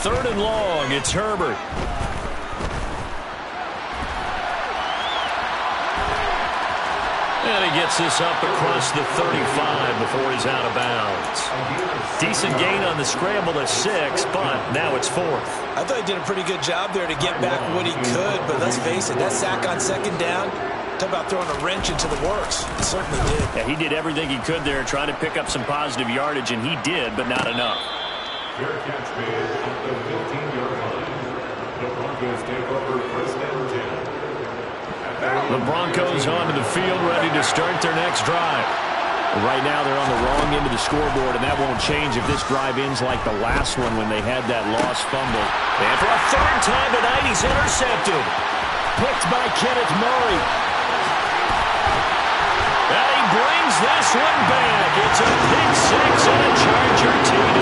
Third and long, it's Herbert. And he gets this up across the 35 before he's out of bounds. Decent gain on the scramble at 6, but now it's 4th. I thought he did a pretty good job there to get back what he could, but let's face it, that sack on 2nd down, talk about throwing a wrench into the works. It certainly did. Yeah, he did everything he could there, trying to pick up some positive yardage, and he did, but not enough. Fair catch made at the 15-yard line. The Broncos take over 1st and 10. The Broncos onto the field, ready to start their next drive. Right now, they're on the wrong end of the scoreboard, and that won't change if this drive ends like the last one when they had that lost fumble. And for a 3rd time tonight, he's intercepted. Picked by Kenneth Murray. And he brings this one back. It's a pick 6 and a Charger TD.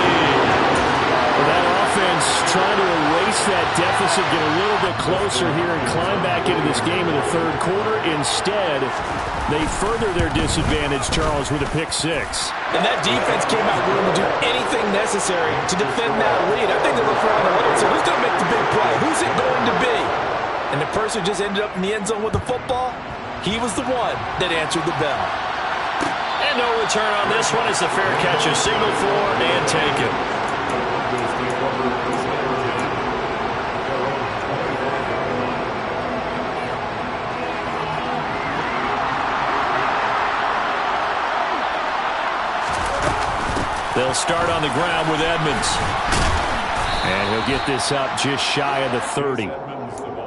That offense trying to erase that deficit, get a little bit closer here and climb back into this game in the 3rd quarter. Instead, they further their disadvantage, Charles, with a pick 6. And that defense came out willing to do anything necessary to defend that lead. I think they looked around the huddle and said, who's going to make the big play? Who's it going to be? And the person who just ended up in the end zone with the football, he was the one that answered the bell. And no return on this one. It's a fair catch, a signal for and take it. They'll start on the ground with Edmonds. And he'll get this up just shy of the 30.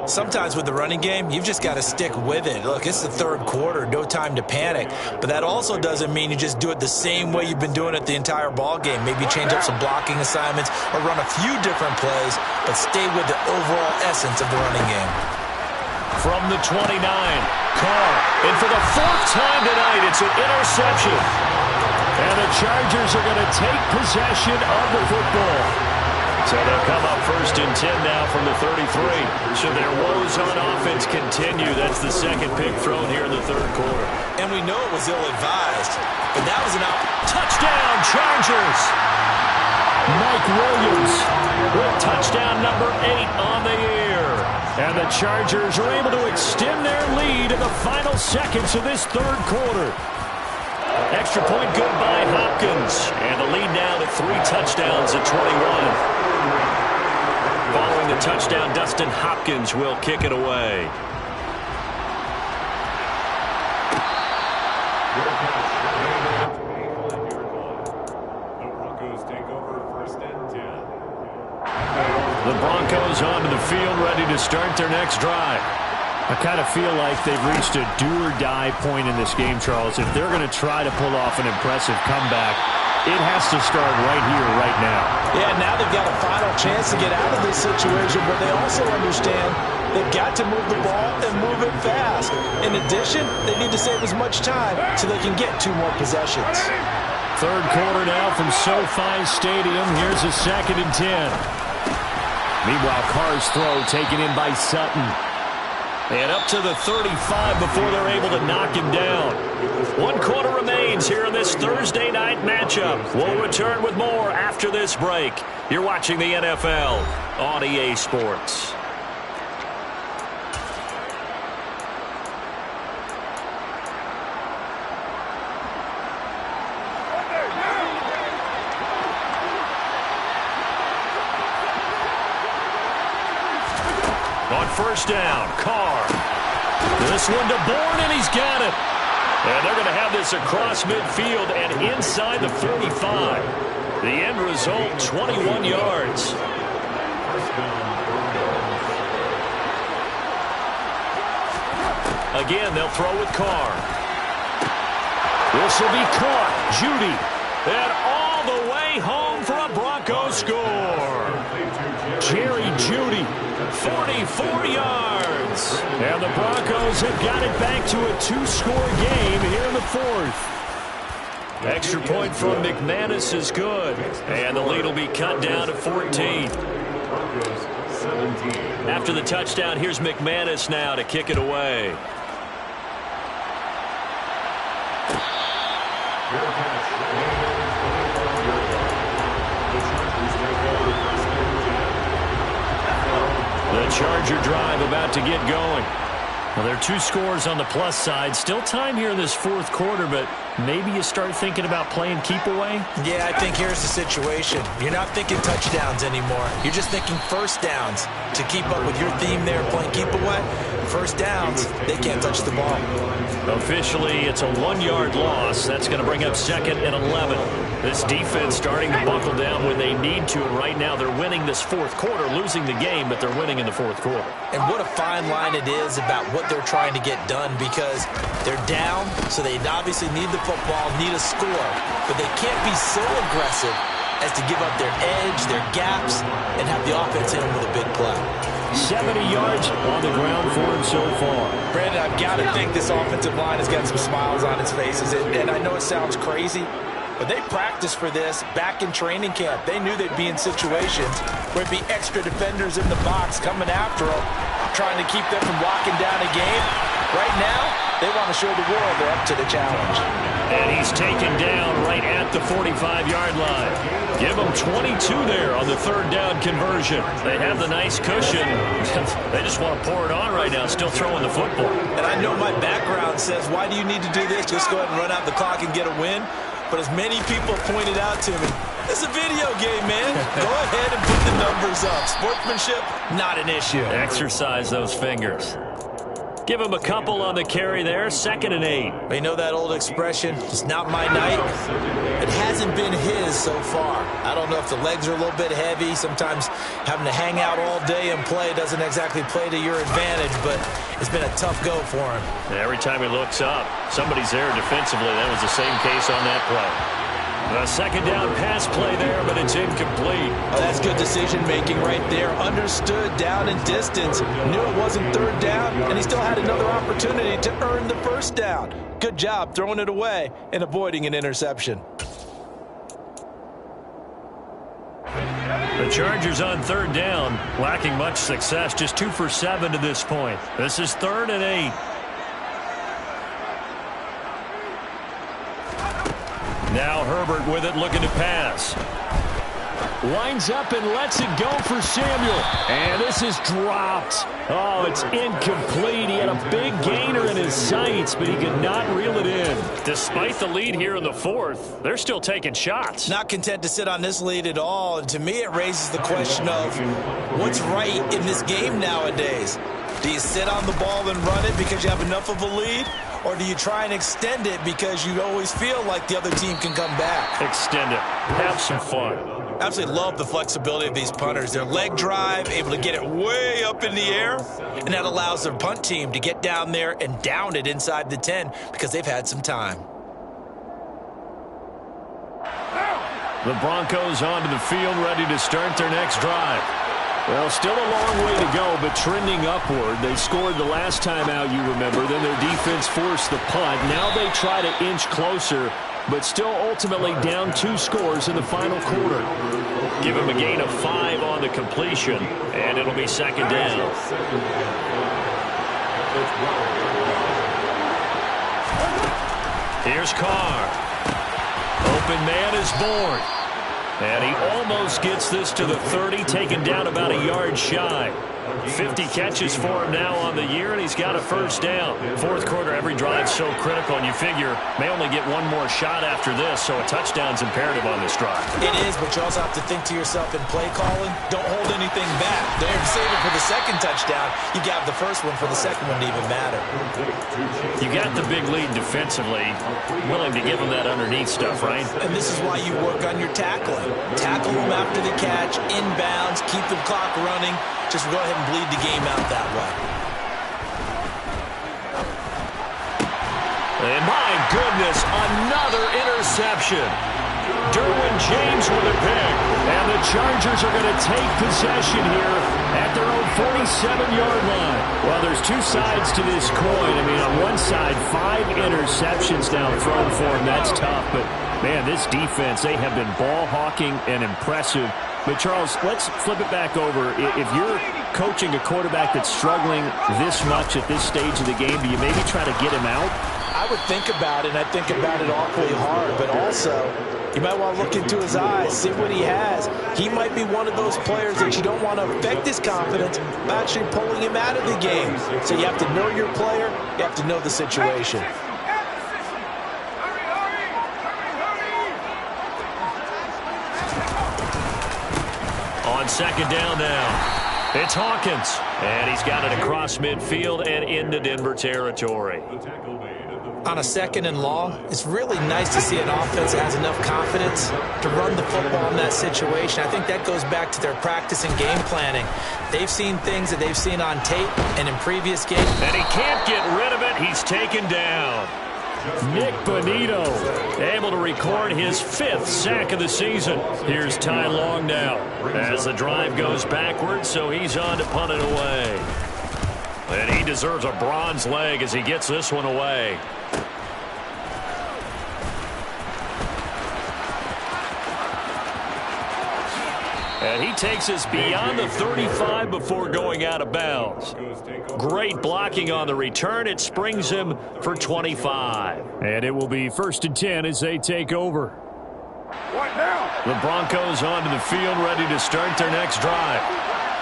Sometimes with the running game, you've just got to stick with it. Look, it's the 3rd quarter, no time to panic. But that also doesn't mean you just do it the same way you've been doing it the entire ball game. Maybe change up some blocking assignments or run a few different plays, but stay with the overall essence of the running game. From the 29, Carr. And for the 4th time tonight, it's an interception. And the Chargers are going to take possession of the football. So they'll come up 1st and 10 now from the 33. So their woes on offense continue. That's the 2nd pick thrown here in the 3rd quarter. And we know it was ill-advised, but that was an touchdown, Chargers! Mike Williams with touchdown number 8 on the year. And the Chargers are able to extend their lead in the final seconds of this 3rd quarter. Extra point good by Hopkins. And the lead now to 3 touchdowns at 21. Following the touchdown, Dustin Hopkins will kick it away. The Broncos take over 1st and 10. The Broncos onto the field, ready to start their next drive. I kind of feel like they've reached a do-or-die point in this game, Charles. If they're going to try to pull off an impressive comeback, it has to start right here, right now. Yeah, now they've got a final chance to get out of this situation, but they also understand they've got to move the ball and move it fast. In addition, they need to save as much time so they can get 2 more possessions. 3rd quarter now from SoFi Stadium. Here's a 2nd and 10. Meanwhile, Carr's throw taken in by Sutton. And up to the 35 before they're able to knock him down. 1 quarter remains here in this Thursday night matchup. We'll return with more after this break. You're watching the NFL on EA Sports. first down. Carr. This one to Bourne, and he's got it. And they're going to have this across midfield and inside the 45. The end result, 21 yards. Again, they'll throw with Carr. This will be caught. Judy. And all the way home for a Broncos score. Jerry Judy, 44 yards. And the Broncos have got it back to a two-score game here in the fourth. Extra point from McManus is good. And the lead will be cut down to 14. After the touchdown, here's McManus now to kick it away. The Charger drive about to get going. Well, there are two scores on the plus side. Still time here in this fourth quarter, but maybe you start thinking about playing keep away? Yeah, I think here's the situation. You're not thinking touchdowns anymore. You're just thinking first downs. To keep up with your theme there, playing keep away, first downs, they can't touch the ball. Officially, it's a 1-yard loss. That's going to bring up 2nd and 11. This defense starting to buckle down when they need to, and right now they're winning this fourth quarter, losing the game, but they're winning in the fourth quarter. And what a fine line it is about what they're trying to get done, because they're down, so they obviously need the football, need a score, but they can't be so aggressive as to give up their edge, their gaps, and have the offense hit them with a big play. 70 yards on the ground for him so far. Brandon, I've got to think this offensive line has got some smiles on its faces, and I know it sounds crazy, but they practiced for this back in training camp. They knew they'd be in situations where it'd be extra defenders in the box coming after them, trying to keep them from locking down a game. Right now, they want to show the world they're up to the challenge. And he's taken down right at the 45-yard line. Give them 22 there on the third down conversion. They have the nice cushion. They just want to pour it on right now, still throwing the football. And I know my background says, why do you need to do this? Just go ahead and run out the clock and get a win. But as many people pointed out to me, it's a video game, man. Go ahead and put the numbers up. Sportsmanship, not an issue. Exercise those fingers. Give him a couple on the carry there, 2nd and 8. You know that old expression, it's not my night? It hasn't been his so far. I don't know if the legs are a little bit heavy. Sometimes having to hang out all day and play doesn't exactly play to your advantage, but it's been a tough go for him. And every time he looks up, somebody's there defensively. That was the same case on that play. A 2nd down pass play there, but it's incomplete. Oh, that's good decision-making right there. Understood down and distance. Knew it wasn't 3rd down, and he still had another opportunity to earn the 1st down. Good job throwing it away and avoiding an interception. The Chargers on 3rd down, lacking much success, just 2 for 7 to this point. This is 3rd and 8. Now Herbert with it, looking to pass. Lines up and lets it go for Samuel. And this is dropped. Oh, it's incomplete. He had a big gainer in his sights, but he could not reel it in. Despite the lead here in the fourth, they're still taking shots. Not content to sit on this lead at all. And to me, it raises the question of what's right in this game nowadays. Do you sit on the ball and run it because you have enough of a lead? Or do you try and extend it because you always feel like the other team can come back? Extend it. Have some fun. Absolutely love the flexibility of these punters. Their leg drive, able to get it way up in the air, and that allows their punt team to get down there and down it inside the 10 because they've had some time. The Broncos onto the field, ready to start their next drive. Well, still a long way to go, but trending upward. They scored the last time out, you remember. Then their defense forced the punt. Now they try to inch closer, but still ultimately down 2 scores in the final quarter. Give him a gain of 5 on the completion, and it'll be 2nd down. Here's Carr. Open man is Bourne. And he almost gets this to the 30, taken down about a yard shy. 50 catches for him now on the year, and he's got a first down. Fourth quarter, every drive's so critical, and you figure may only get one more shot after this, so a touchdown's imperative on this drive. It is, but you also have to think to yourself in play calling, don't hold anything back. Don't even save it for the second touchdown. You got the first one for the second one to even matter. You got the big lead defensively, willing to give him that underneath stuff, right? And this is why you work on your tackling. Tackle them after the catch, inbounds, keep the clock running. Just go ahead and bleed the game out that way. And my goodness, another interception. Derwin James with a pick. And the Chargers are going to take possession here at their own 47-yard line. Well, there's two sides to this coin. I mean, on one side, 5 interceptions now thrown for him. That's tough. But, man, this defense, they have been ball hawking and impressive. But, Charles, let's flip it back over. If you're coaching a quarterback that's struggling this much at this stage of the game, do you maybe try to get him out? I would think about it, and I think about it awfully hard. But also, you might want to look into his eyes, see what he has. He might be one of those players that you don't want to affect his confidence by actually pulling him out of the game. So you have to know your player. You have to know the situation. On second down now. It's Hawkins, and he's got it across midfield and into Denver territory. On a second and long, it's really nice to see an offense that has enough confidence to run the football in that situation. I think that goes back to their practice and game planning. They've seen things that they've seen on tape and in previous games. And he can't get rid of it. He's taken down. Nick Bonito able to record his 5th sack of the season. Here's Ty Long now as the drive goes backwards, so he's on to punt it away. And he deserves a bronze leg as he gets this one away. And he takes us beyond the 35 before going out of bounds. Great blocking on the return. It springs him for 25. And it will be 1st and 10 as they take over. The Broncos onto the field, ready to start their next drive.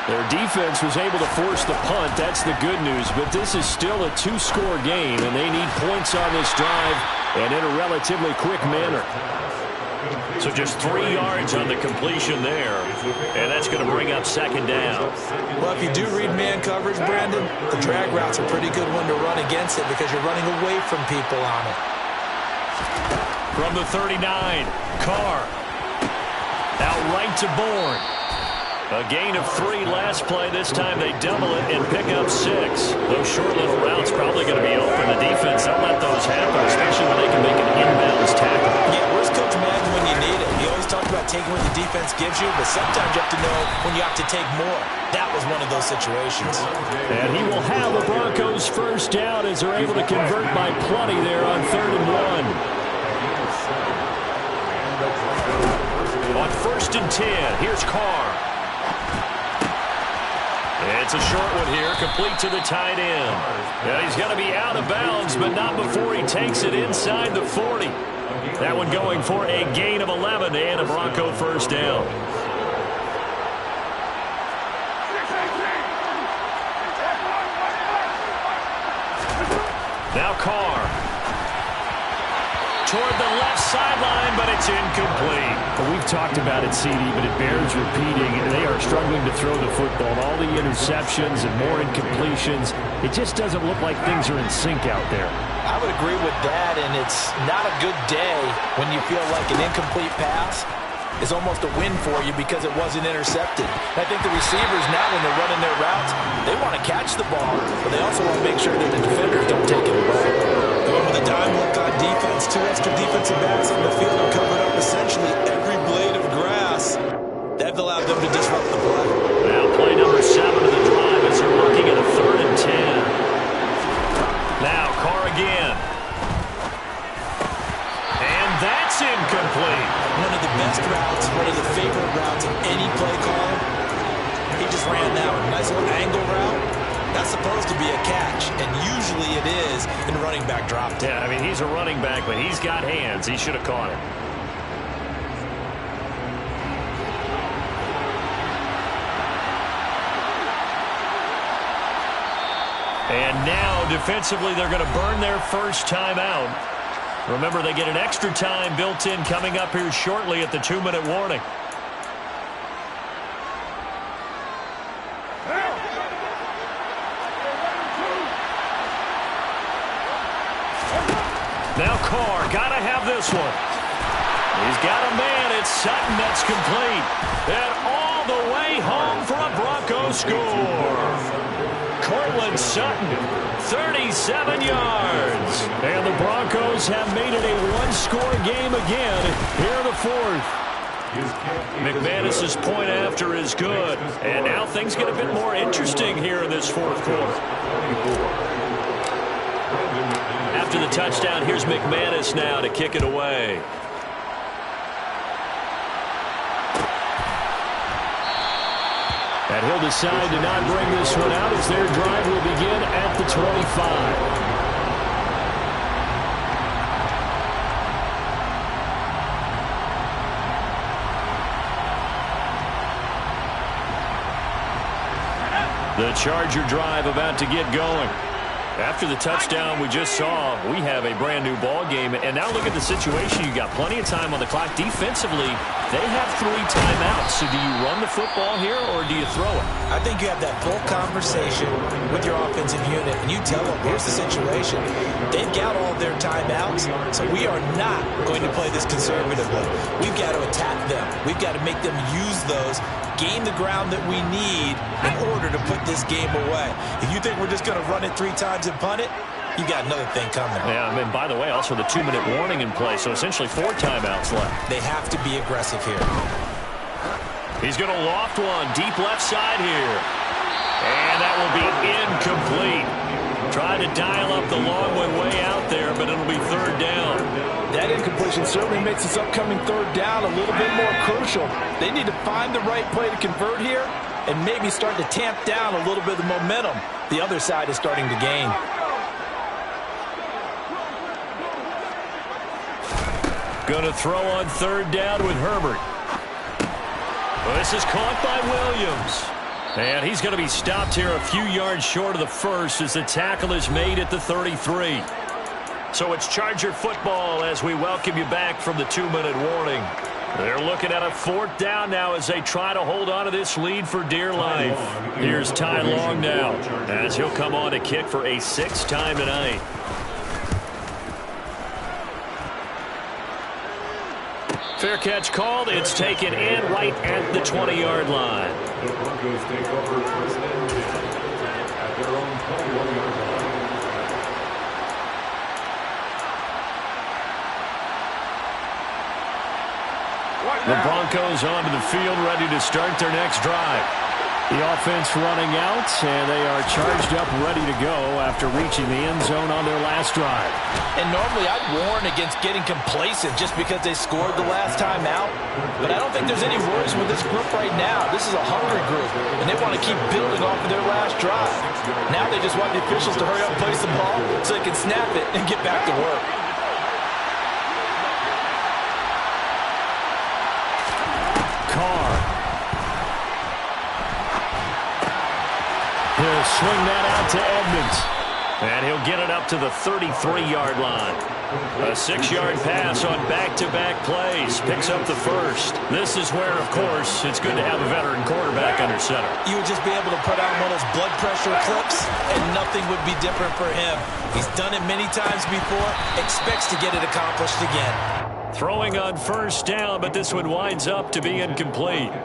Their defense was able to force the punt. That's the good news. But this is still a 2-score game, and they need points on this drive and in a relatively quick manner. So just 3 yards on the completion there, and that's going to bring up second down. Well, if you do read man coverage, Brandon, the drag route's a pretty good one to run against it because you're running away from people on it. From the 39, Carr. Out right to Bourne. A gain of 3 last play. This time they double it and pick up 6. Those short little routes probably going to be open. The defense, they'll let those happen, especially when they can make an inbounds tackle. Yeah, where's Coach Madden when you need it? He always talks about taking what the defense gives you, but sometimes you have to know when you have to take more. That was one of those situations. And he will have the Broncos first down as they're able to convert by plenty there on 3rd and 1. On 1st and 10, here's Carr. It's a short one here, complete to the tight end. Yeah, he's going to be out of bounds, but not before he takes it inside the 40. That one going for a gain of 11 and a Bronco first down. Now Carr. Toward the left sideline, but it's incomplete. Well, we've talked about it, CD, but it bears repeating. They are struggling to throw the football. All the interceptions and more incompletions. It just doesn't look like things are in sync out there. I would agree with that, and it's not a good day when you feel like an incomplete pass is almost a win for you because it wasn't intercepted. I think the receivers now, when they're running their routes, they want to catch the ball, but they also want to make sure that the defenders don't take it away. Going with a dime look on defense, 2 extra defensive backs on the field and covered up essentially every blade of grass. That allowed them to disrupt the play. Now play number 7 of the drive as they're looking at a 3rd and 10. Now Carr again. And that's incomplete. One of the best routes, one of the favorite routes of any play call. He just ran that one. Nice little angle route. That's supposed to be a catch, and usually it is in running back drop. Yeah, I mean, he's a running back, but he's got hands. He should have caught it. And now, defensively, they're going to burn their first timeout. Remember, they get an extra time built in coming up here shortly at the 2-minute warning. Now Carr, got to have this one. He's got a man. It's Sutton that's complete. And all the way home for a Broncos score. Cortland Sutton, 37 yards. And the Broncos have made it a one-score game again here in the fourth. McManus's point after is good. And now things get a bit more interesting here in this fourth quarter. After the touchdown, here's McManus now to kick it away. And he'll decide to not bring this one out as their drive will begin at the 25. The Charger drive about to get going. After the touchdown we just saw, we have a brand new ball game. And now look at the situation. You got plenty of time on the clock. Defensively, they have 3 timeouts. So do you run the football here or do you throw it? I think you have that full conversation with your offensive unit, and you tell them, here's the situation. They've got all their timeouts, so we are not going to play this conservatively. We've got to attack them. We've got to make them use those, gain the ground that we need in order to put this game away. If you think we're just going to run it 3 times and punt it, you got another thing coming. Yeah, and by the way, also the 2-minute warning in play, so essentially 4 timeouts left. They have to be aggressive here. He's going to loft one deep left side here. And that will be incomplete. Trying to dial up the long one way out there, but it'll be 3rd down. That incompletion certainly makes this upcoming 3rd down a little bit more crucial. They need to find the right play to convert here and maybe start to tamp down a little bit of the momentum the other side is starting to gain. Going to throw on 3rd down with Herbert. Well, this is caught by Williams. And he's going to be stopped here a few yards short of the first as the tackle is made at the 33. So it's Charger football as we welcome you back from the 2-minute warning. They're looking at a 4th down now as they try to hold on to this lead for dear life. Here's Ty Long now as he'll come on to kick for a 6th time tonight. Fair catch called. It's taken in right at the 20-yard line. The Broncos take over 1st and 10 at their own 21-yard line. The Broncos onto the field, ready to start their next drive. The offense running out, and they are charged up, ready to go after reaching the end zone on their last drive. And normally I'd warn against getting complacent just because they scored the last time out. But I don't think there's any worries with this group right now. This is a hungry group, and they want to keep building off of their last drive. Now they just want the officials to hurry up and place the ball so they can snap it and get back to work. Carr. He'll swing that out to Edmonds. And he'll get it up to the 33-yard line. A 6-yard pass on back-to-back plays. Picks up the first. This is where, of course, it's good to have a veteran quarterback under center. You would just be able to put on one of those blood pressure clips, and nothing would be different for him. He's done it many times before, expects to get it accomplished again. Throwing on 1st down, but this one winds up to be incomplete.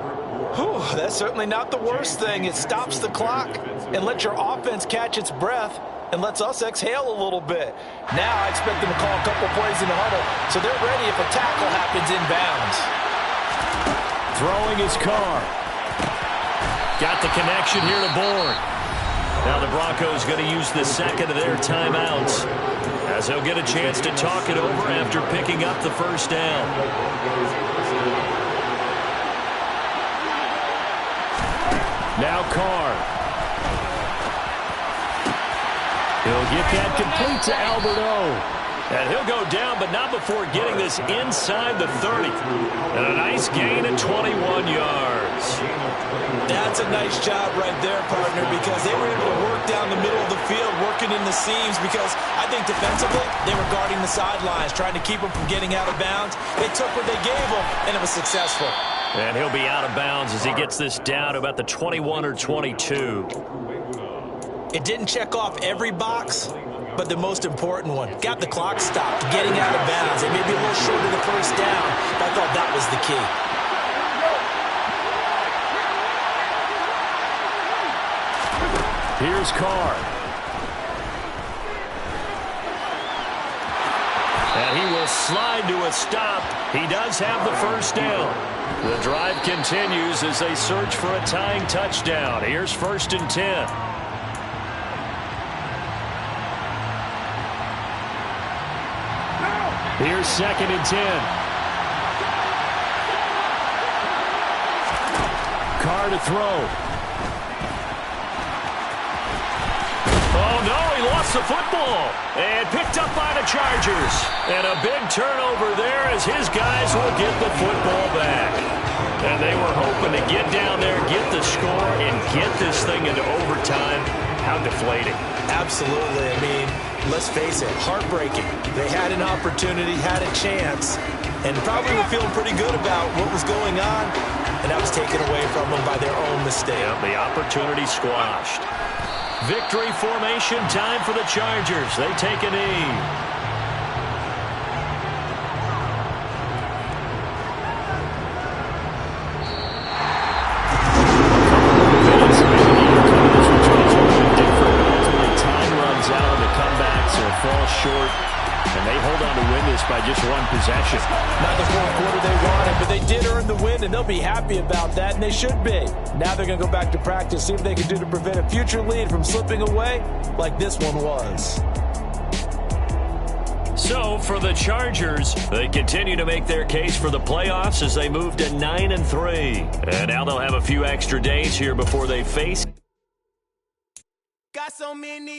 Whew, that's certainly not the worst thing. It stops the clock and lets your offense catch its breath and lets us exhale a little bit. Now I expect them to call a couple plays in the huddle so they're ready if a tackle happens inbounds. Throwing his Carr. Got the connection here to Bourne. Now the Broncos going to use the 2nd of their timeouts as they'll get a chance to talk it over after picking up the 1st down. Now Carr. He'll get that complete to Albert O. And he'll go down, but not before getting this inside the 30. And a nice gain at 21 yards. That's a nice job right there, partner, because they were able to work down the middle of the field, working in the seams, because I think defensively they were guarding the sidelines, trying to keep them from getting out of bounds. They took what they gave them, and it was successful. And he'll be out of bounds as he gets this down to about the 21 or 22. It didn't check off every box, but the most important one. Got the clock stopped, getting out of bounds. It may be a little short of the first down, but I thought that was the key. Here's Carr. And he will slide to a stop. He does have the first down. The drive continues as they search for a tying touchdown. Here's 1st and 10. Here's 2nd and 10. Carr to throw. Oh, no, he lost the football. And picked up by the Chargers. And a big turnover there as his guys will get the football back. And they were hoping to get down there, get the score, and get this thing into overtime. How deflating. Absolutely. I mean, let's face it, heartbreaking. They had an opportunity, had a chance, and probably were feeling pretty good about what was going on, and that was taken away from them by their own mistake. Yep, the opportunity squashed. Victory formation time for the Chargers. They take a knee. Fall short, and they hold on to win this by just one possession. Not the fourth quarter they wanted, but they did earn the win, and they'll be happy about that, and they should be. Now they're going to go back to practice, see what they can do to prevent a future lead from slipping away like this one was. So, for the Chargers, they continue to make their case for the playoffs as they move to 9-3. And now they'll have a few extra days here before they face. Got so many.